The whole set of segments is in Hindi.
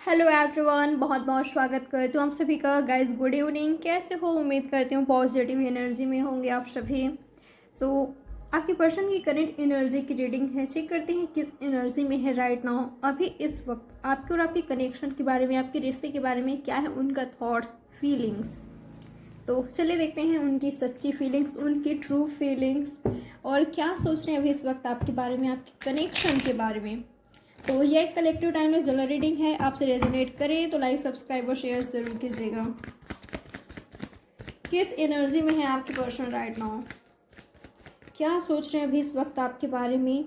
हेलो एवरीवन, बहुत बहुत स्वागत करती हूँ आप सभी का। गाइस गुड इवनिंग, कैसे हो? उम्मीद करती हूँ पॉजिटिव एनर्जी में होंगे आप सभी। आपकी पर्सन की करंट एनर्जी की रीडिंग है, चेक करते हैं किस एनर्जी में है राइट नाउ। अभी इस वक्त आपके और आपके कनेक्शन के बारे में, आपके रिश्ते के बारे में क्या है उनका थॉट्स, फीलिंग्स। तो चलिए देखते हैं उनकी सच्ची फीलिंग्स, उनकी ट्रू फीलिंग्स, और क्या सोच रहे हैं अभी इस वक्त आपके बारे में, आपके कनेक्शन के बारे में। तो ये एक कलेक्टिव टाइमलेस जनरल रीडिंग है। आपसे रेजोनेट करे तो लाइक, सब्सक्राइब और शेयर जरूर कीजिएगा। किस एनर्जी में है आपकी पर्सन राइट नाउ, क्या सोच रहे हैं अभी इस वक्त आपके बारे में।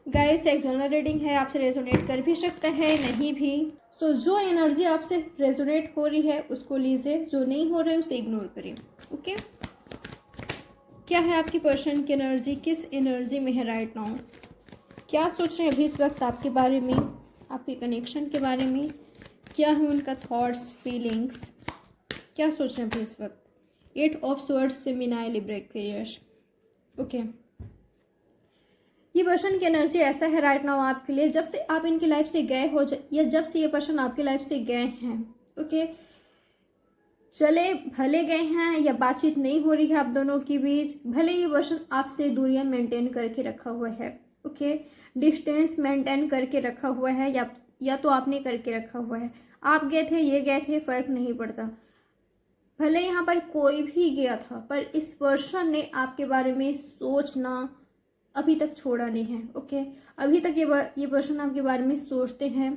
गाइस एक जनरल रीडिंग है, आपसे रेजोनेट कर भी सकता है, नहीं भी। जो एनर्जी आपसे रेजोनेट हो रही है उसको लीजिए, जो नहीं हो रहा है उसे इग्नोर करें। ओके, क्या है आपकी पर्सन की एनर्जी, किस एनर्जी में है राइट नाउ, क्या सोच रहे हैं अभी इस वक्त आपके बारे में, आपके कनेक्शन के बारे में, क्या है उनका थॉट्स, फीलिंग्स, क्या सोच रहे हैं अभी इस वक्त। 8 ऑफ स्वर्ड्स से मिनाई लिब्रा एक्वेरियस। ओके, ये पर्सन की एनर्जी ऐसा है राइट नाउ आपके लिए, जब से आप इनकी लाइफ से गए हो या जब से ये पर्सन आपकी लाइफ से गए हैं। ओके, चले भले गए हैं या बातचीत नहीं हो रही है आप दोनों के बीच, भले ये पर्सन आपसे दूरियां मेंटेन करके रखा हुआ है। ओके, डिस्टेंस मेंटेन करके रखा हुआ है, या तो आपने करके रखा हुआ है। आप गए थे, ये गए थे, फर्क नहीं पड़ता। भले यहाँ पर कोई भी गया था, पर इस पर्सन ने आपके बारे में सोचना अभी तक छोड़ा नहीं है। ओके, अभी तक ये पर्सन आपके बारे में सोचते हैं,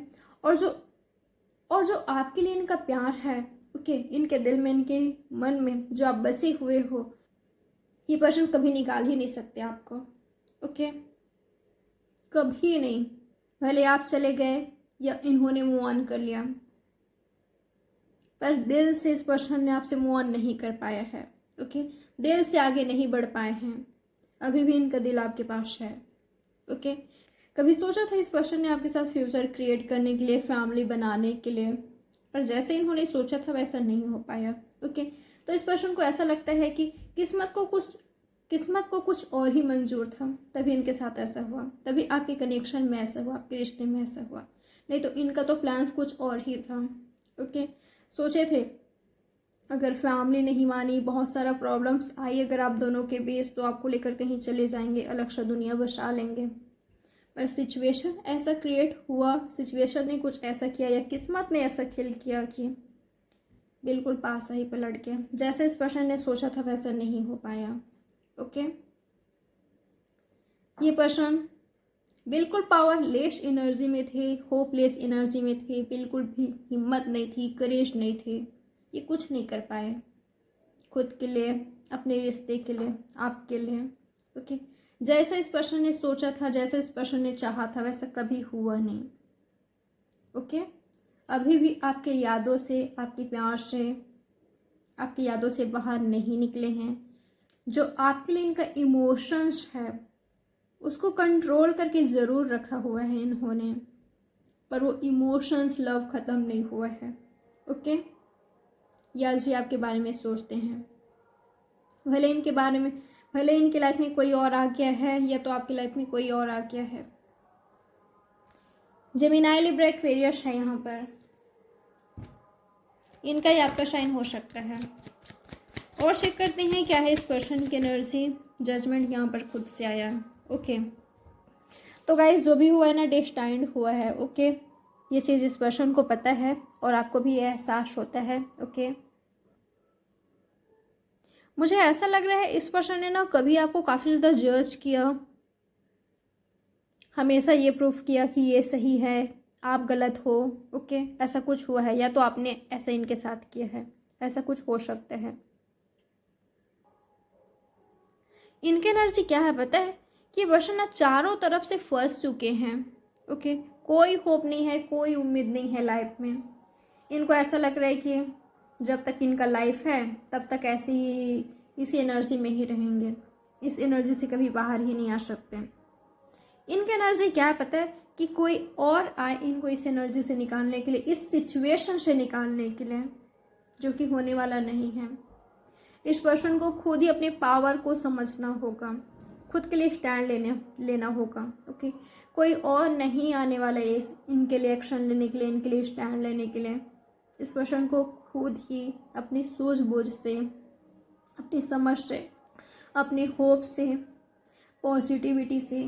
और जो आपके लिए इनका प्यार है, ओके, इनके दिल में, इनके मन में जो आप बसे हुए हो, ये पर्सन कभी निकाल ही नहीं सकते आपको। ओके, कभी नहीं। भले आप चले गए या इन्होंने मूव ऑन कर लिया, पर दिल से इस पर्सन ने आपसे मूव ऑन नहीं कर पाया है। ओके, दिल से आगे नहीं बढ़ पाए हैं, अभी भी इनका दिल आपके पास है। ओके, कभी सोचा था इस पर्सन ने आपके साथ फ्यूचर क्रिएट करने के लिए, फैमिली बनाने के लिए, पर जैसे इन्होंने सोचा था वैसा नहीं हो पाया। ओके, तो इस पर्सन को ऐसा लगता है कि किस्मत को कुछ और ही मंजूर था, तभी इनके साथ ऐसा हुआ, तभी आपके कनेक्शन में ऐसा हुआ, आपके रिश्ते में ऐसा हुआ। नहीं तो इनका तो प्लान्स कुछ और ही था। ओके, सोचे थे अगर फैमिली नहीं मानी, बहुत सारा प्रॉब्लम्स आई अगर आप दोनों के बीच, तो आपको लेकर कहीं चले जाएंगे, अलग सा दुनिया बसा लेंगे। पर सिचुएशन ऐसा क्रिएट हुआ, सिचुएशन ने कुछ ऐसा किया या किस्मत ने ऐसा खेल किया कि बिल्कुल पास ही पलट गया। जैसे इस पर्सन ने सोचा था वैसा नहीं हो पाया। ओके, ये पर्सन बिल्कुल पावरलेस एनर्जी में थे, होपलेस एनर्जी में थे, बिल्कुल भी हिम्मत नहीं थी, करेज नहीं थे, ये कुछ नहीं कर पाए खुद के लिए, अपने रिश्ते के लिए, आपके लिए। ओके, जैसा इस पर्सन ने सोचा था, जैसा इस पर्सन ने चाहा था, वैसा कभी हुआ नहीं। ओके, अभी भी आपके यादों से, आपके प्यार से, आपकी यादों से बाहर नहीं निकले हैं। जो आपके लिए इनका इमोशंस है उसको कंट्रोल करके ज़रूर रखा हुआ है इन्होंने, पर वो इमोशंस, लव ख़त्म नहीं हुआ है। ओके, ये आज भी आपके बारे में सोचते हैं, भले इनके बारे में, भले इनकी लाइफ में कोई और आ गया है या तो आपकी लाइफ में कोई और आ गया है। जेमिनी, लिब्रा, एक्वेरियस है यहाँ पर, इनका ही आपका साइन हो सकता है। और चेक करते हैं क्या है इस पर्सन की एनर्जी। जजमेंट यहाँ पर खुद से आया। ओके, तो गाइस जो भी हुआ है ना, डेस्टाइंड हुआ है। ओके, ये चीज़ इस पर्सन को पता है और आपको भी एहसास होता है। ओके, मुझे ऐसा लग रहा है इस पर्सन ने ना कभी आपको काफ़ी ज़्यादा जज किया, हमेशा ये प्रूफ किया कि ये सही है, आप गलत हो। ओके, ऐसा कुछ हुआ है, या तो आपने ऐसा इनके साथ किया है, ऐसा कुछ हो सकता है। इनकी एनर्जी क्या है पता है, कि पर्सन ना चारों तरफ से फंस चुके हैं। ओके, कोई होप नहीं है, कोई उम्मीद नहीं है लाइफ में। इनको ऐसा लग रहा है कि जब तक इनका लाइफ है तब तक ऐसे ही इसी एनर्जी में ही रहेंगे, इस एनर्जी से कभी बाहर ही नहीं आ सकते। इनकी एनर्जी क्या है पता है, कि कोई और आए इनको इस एनर्जी से निकालने के लिए, इस सिचुएशन से निकालने के लिए, जो कि होने वाला नहीं है। इस पर्सन को खुद ही अपने पावर को समझना होगा, खुद के लिए स्टैंड लेना होगा। ओके, कोई और नहीं आने वाला है इनके लिए एक्शन लेने के लिए, इनके लिए स्टैंड लेने के लिए। इस पर्सन को खुद ही अपनी सूझबूझ से, अपनी समझ से, अपने होप से, पॉजिटिविटी से,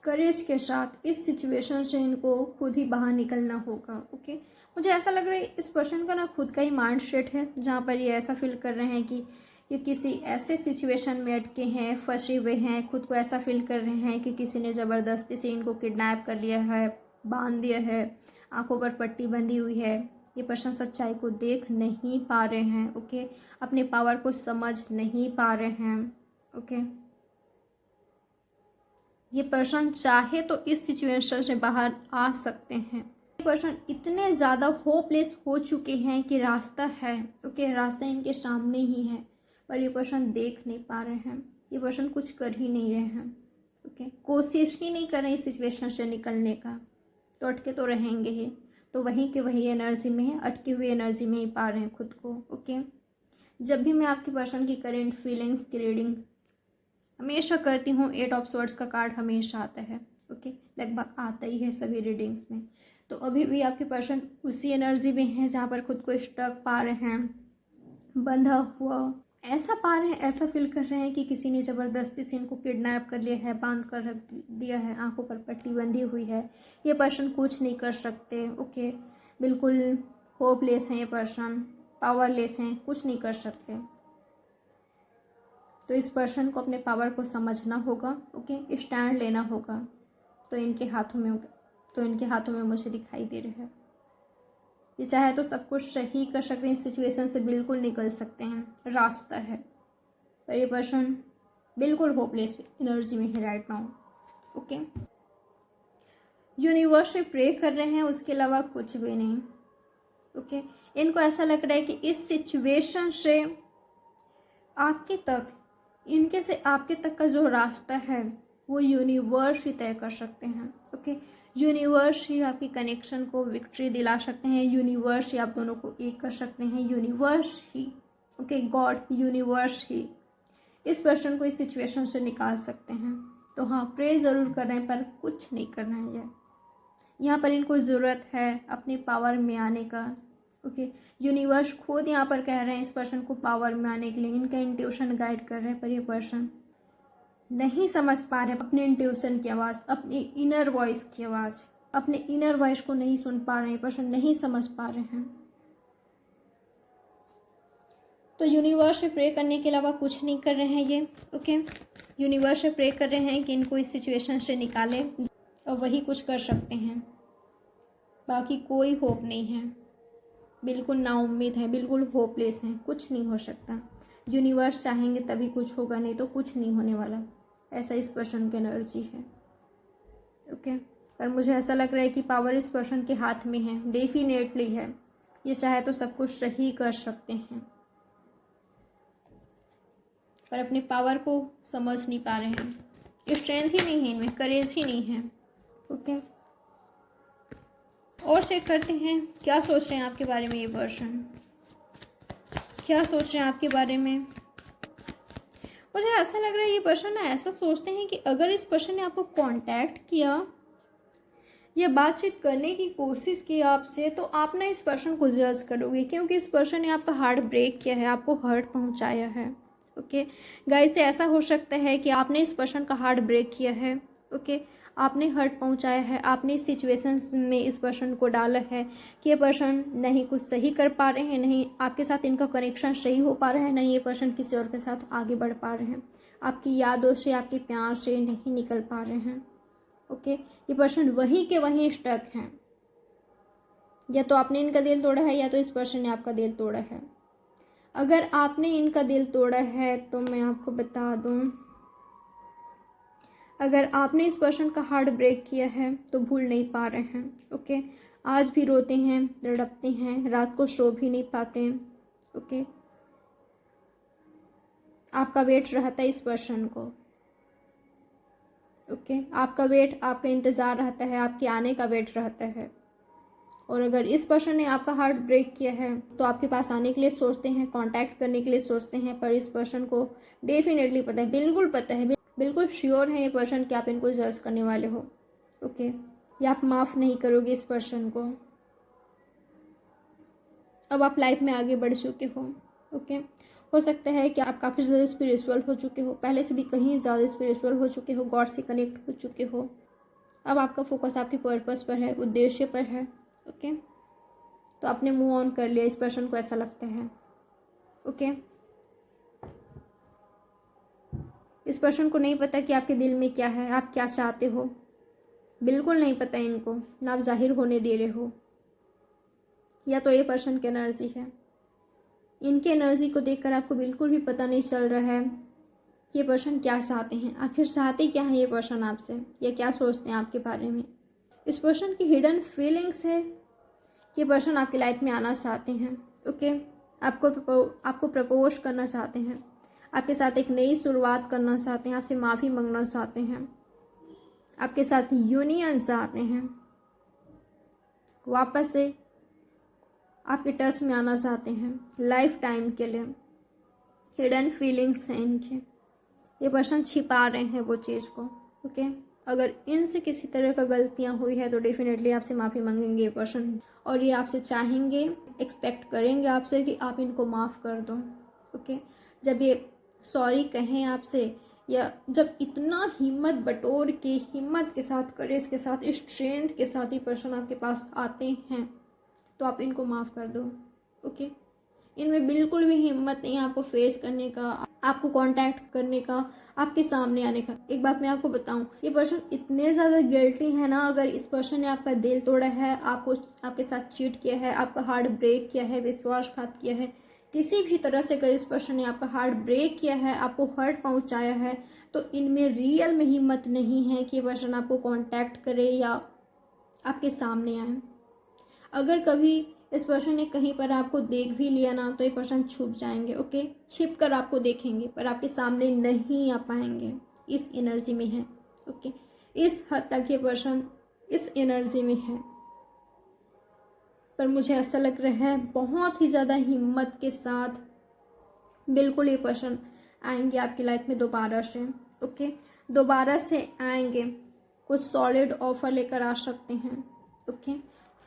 करेज के साथ इस सिचुएशन से इनको खुद ही बाहर निकलना होगा। ओके, मुझे ऐसा लग रहा है इस पर्सन का ना खुद का ही माइंड सेट है, जहाँ पर ये ऐसा फील कर रहे हैं कि ये किसी ऐसे सिचुएशन में अटके हैं, फंसे हुए हैं। खुद को ऐसा फील कर रहे हैं कि किसी ने ज़बरदस्ती से इनको किडनैप कर लिया है, बांध दिया है, आंखों पर पट्टी बंधी हुई है। ये पर्सन सच्चाई को देख नहीं पा रहे हैं। ओके, अपने पावर को समझ नहीं पा रहे हैं। ओके, ये पर्सन चाहे तो इस सिचुएशन से बाहर आ सकते हैं। ये पर्सन इतने ज़्यादा होपलेस हो चुके हैं कि रास्ता है, ओके, रास्ता इनके सामने ही है, पर ये पर्सन देख नहीं पा रहे हैं। ये पर्सन कुछ कर ही नहीं रहे हैं। ओके, कोशिश ही नहीं कर रहे इस सिचुएशन से निकलने का, तो अटके तो रहेंगे ही। तो वहीं के वही एनर्जी में है, अटकी हुई एनर्जी में ही पा रहे हैं खुद को। ओके, जब भी मैं आपकी पर्सन की करेंट फीलिंग्स की रीडिंग हमेशा करती हूँ, 8 ऑफ स्वॉर्ड्स का कार्ड हमेशा आता है। ओके, लगभग आता ही है सभी रीडिंग्स में। तो अभी भी आपके पर्सन उसी एनर्जी में है जहाँ पर खुद को स्टक पा रहे हैं, बंधा हुआ ऐसा पा रहे हैं, ऐसा फील कर रहे हैं कि किसी ने ज़बरदस्ती से इनको किडनैप कर लिया है, बांध कर रख दिया है, आंखों पर पट्टी बंधी हुई है। ये पर्सन कुछ नहीं कर सकते। ओके, बिल्कुल होपलेस हैं ये पर्सन, पावरलेस हैं, कुछ नहीं कर सकते। तो इस पर्सन को अपने पावर को समझना होगा। ओके, स्टैंड लेना होगा। तो इनके हाथों में मुझे दिखाई दे रहा है ये चाहे तो सब कुछ सही कर सकते हैं, इस सिचुएशन से बिल्कुल निकल सकते हैं, रास्ता है। पर ये पर्सन बिल्कुल होपलेस एनर्जी में है राइट नाउ। ओके, यूनिवर्स से प्रे कर रहे हैं, उसके अलावा कुछ भी नहीं। ओके, इनको ऐसा लग रहा है कि इस सिचुएशन से इनके से आपके तक का जो रास्ता है वो यूनिवर्स ही तय कर सकते हैं। ओके, यूनिवर्स ही आपकी कनेक्शन को विक्ट्री दिला सकते हैं, यूनिवर्स ही आप दोनों को एक कर सकते हैं, यूनिवर्स ही, ओके, गॉड, यूनिवर्स ही इस पर्सन को इस सिचुएशन से निकाल सकते हैं। तो हाँ, प्रे ज़रूर कर रहे हैं पर कुछ नहीं करना है। यहाँ पर इनको ज़रूरत है अपने पावर में आने का। ओके, यूनिवर्स खुद यहाँ पर कह रहे हैं इस पर्सन को पावर में आने के लिए, इनका इंट्यूशन गाइड कर रहे हैं, पर ये पर्सन नहीं समझ पा रहे अपने इंट्यूशन की आवाज़, अपनी इनर वॉइस की आवाज़, अपने इनर वॉइस को नहीं सुन पा रहे हैं, पर्सन नहीं समझ पा रहे हैं। तो यूनिवर्स से प्रे करने के अलावा कुछ नहीं कर रहे हैं ये। ओके, यूनिवर्स से प्रे कर रहे हैं कि इनको इस सिचुएशन से निकाले, और वही कुछ कर सकते हैं, बाकी कोई होप नहीं है, बिल्कुल नाउम्मीद है, बिल्कुल होपलेस हैं, कुछ नहीं हो सकता। यूनिवर्स चाहेंगे तभी कुछ होगा, नहीं तो कुछ नहीं होने वाला, ऐसा इस पर्सन की एनर्जी है। ओके, पर मुझे ऐसा लग रहा है कि पावर इस पर्सन के हाथ में है, डेफिनेटली है। ये चाहे तो सब कुछ सही कर सकते हैं, पर अपने पावर को समझ नहीं पा रहे हैं, स्ट्रेंथ ही नहीं है इनमें, करेज ही नहीं है। ओके, और चेक करते हैं क्या सोच रहे हैं आपके बारे में ये पर्सन, क्या सोच रहे हैं आपके बारे में। मुझे ऐसा लग रहा है ये पर्सन ना ऐसा सोचते हैं कि अगर इस पर्सन ने आपको कांटेक्ट किया या बातचीत करने की कोशिश की आपसे, तो आप ना इस पर्सन को जज करोगे, क्योंकि इस पर्सन ने आपका हार्ट ब्रेक किया है, आपको हर्ट पहुंचाया है। ओके गाइस, ऐसा हो सकता है कि आपने इस पर्सन का हार्ट ब्रेक किया है। ओके, आपने हर्ट पहुंचाया है, आपने इस सिचुएशन में इस पर्सन को डाला है कि ये पर्सन नहीं कुछ सही कर पा रहे हैं, नहीं आपके साथ इनका कनेक्शन सही हो पा रहा है, नहीं ये पर्सन किसी और के साथ आगे बढ़ पा रहे हैं, आपकी यादों से, आपके प्यार से नहीं निकल पा रहे हैं। ओके, ये पर्सन वहीं के वहीं स्टक हैं, या तो आपने इनका दिल तोड़ा है या तो इस पर्सन ने आपका दिल तोड़ा है। अगर आपने इनका दिल तोड़ा है तो मैं आपको बता दूं, अगर आपने इस पर्सन का हार्ट ब्रेक किया है तो भूल नहीं पा रहे हैं। ओके, आज भी रोते हैं, तड़पते हैं, रात को सो भी नहीं पाते हैं। ओके, आपका वेट रहता है इस पर्सन को। ओके, आपका वेट, आपका इंतज़ार रहता है, आपके आने का वेट रहता है। और अगर इस पर्सन ने आपका हार्ट ब्रेक किया है तो आपके पास आने के लिए सोचते हैं, कांटेक्ट करने के लिए सोचते हैं, पर इस पर्सन को डेफिनेटली पता है, बिल्कुल पता है बिल्कुल श्योर है ये पर्सन कि आप इनको जज करने वाले हो, ओके, या आप माफ़ नहीं करोगे इस पर्सन को। अब आप लाइफ में आगे बढ़ चुके हो, ओके। हो सकता है कि आप काफ़ी ज़्यादा स्पिरिचुअल हो चुके हो, पहले से भी कहीं ज़्यादा स्पिरिचुअल हो चुके हो, गॉड से कनेक्ट हो चुके हो। अब आपका फोकस आपके पर्पस पर है, उद्देश्य पर है, ओके। तो आपने मूव ऑन कर लिया, इस पर्सन को ऐसा लगता है, ओके। इस पर्सन को नहीं पता कि आपके दिल में क्या है, आप क्या चाहते हो, बिल्कुल नहीं पता इनको, ना आप जाहिर होने दे रहे हो। या तो ये पर्सन की एनर्जी है, इनकी एनर्जी को देखकर आपको बिल्कुल भी पता नहीं चल रहा है कि ये पर्सन क्या चाहते हैं, आखिर चाहते क्या है ये पर्सन आपसे, या क्या सोचते हैं आपके बारे में। इस पर्सन की हिडन फीलिंग्स है कि ये पर्सन आपकी लाइफ में आना चाहते हैं, ओके। आपको प्रपोज करना चाहते हैं, आपके साथ एक नई शुरुआत करना चाहते हैं, आपसे माफ़ी मांगना चाहते हैं, आपके साथ यूनियन चाहते हैं, वापस से आपके टच में आना चाहते हैं लाइफ टाइम के लिए। हिडन फीलिंग्स हैं इनके, ये पर्सन छिपा रहे हैं वो चीज़ को, ओके। अगर इनसे किसी तरह का गलतियां हुई है तो डेफिनेटली आपसे माफ़ी मांगेंगे ये पर्सन, और ये आपसे चाहेंगे, एक्सपेक्ट करेंगे आपसे कि आप इनको माफ़ कर दो, ओके। जब ये सॉरी कहें आपसे, या जब इतना हिम्मत बटोर के, हिम्मत के साथ, करेज के साथ, स्ट्रेंथ के साथ ये पर्सन आपके पास आते हैं, तो आप इनको माफ़ कर दो, ओके। इनमें बिल्कुल भी हिम्मत नहीं है आपको फेस करने का, आपको कांटेक्ट करने का, आपके सामने आने का। एक बात मैं आपको बताऊं, ये पर्सन इतने ज़्यादा गिल्टी है ना, अगर इस पर्सन ने आपका दिल तोड़ा है, आपको, आपके साथ चीट किया है, आपका हार्ट ब्रेक किया है, विश्वासघात किया है, किसी भी तरह से अगर इस पर्सन ने आपका हार्ट ब्रेक किया है, आपको हर्ट पहुंचाया है, तो इनमें रियल में हिम्मत नहीं है कि ये पर्सन आपको कांटेक्ट करे या आपके सामने आए। अगर कभी इस पर्सन ने कहीं पर आपको देख भी लिया ना, तो ये पर्सन छुप जाएंगे, ओके। छिप कर आपको देखेंगे पर आपके सामने नहीं आ पाएंगे, इस एनर्जी में है, ओके। इस हद तक ये पर्सन इस एनर्जी में है। पर मुझे ऐसा लग रहा है बहुत ही ज़्यादा हिम्मत के साथ बिल्कुल ये पर्सन आएंगे आपकी लाइफ में दोबारा से, ओके। दोबारा से आएंगे, कुछ सॉलिड ऑफर लेकर आ सकते हैं, ओके।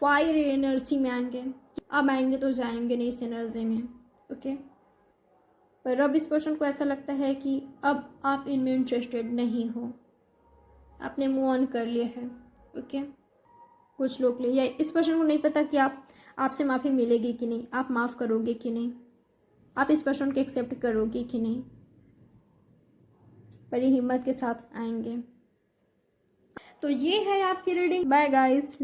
फायर एनर्जी में आएंगे, अब आएंगे तो जाएंगे नहीं इस एनर्जी में, ओके। पर अब इस पर्सन को ऐसा लगता है कि अब आप इनमें इंटरेस्टेड नहीं हो, आपने मूव ऑन कर लिया है, ओके। कुछ लोग लिए, या इस पर्सन को नहीं पता कि आपसे माफ़ी मिलेगी कि नहीं, आप माफ़ करोगे कि नहीं, आप इस पर्सन को एक्सेप्ट करोगे कि नहीं। पर ये हिम्मत के साथ आएंगे। तो ये है आपकी रीडिंग। Bye guys.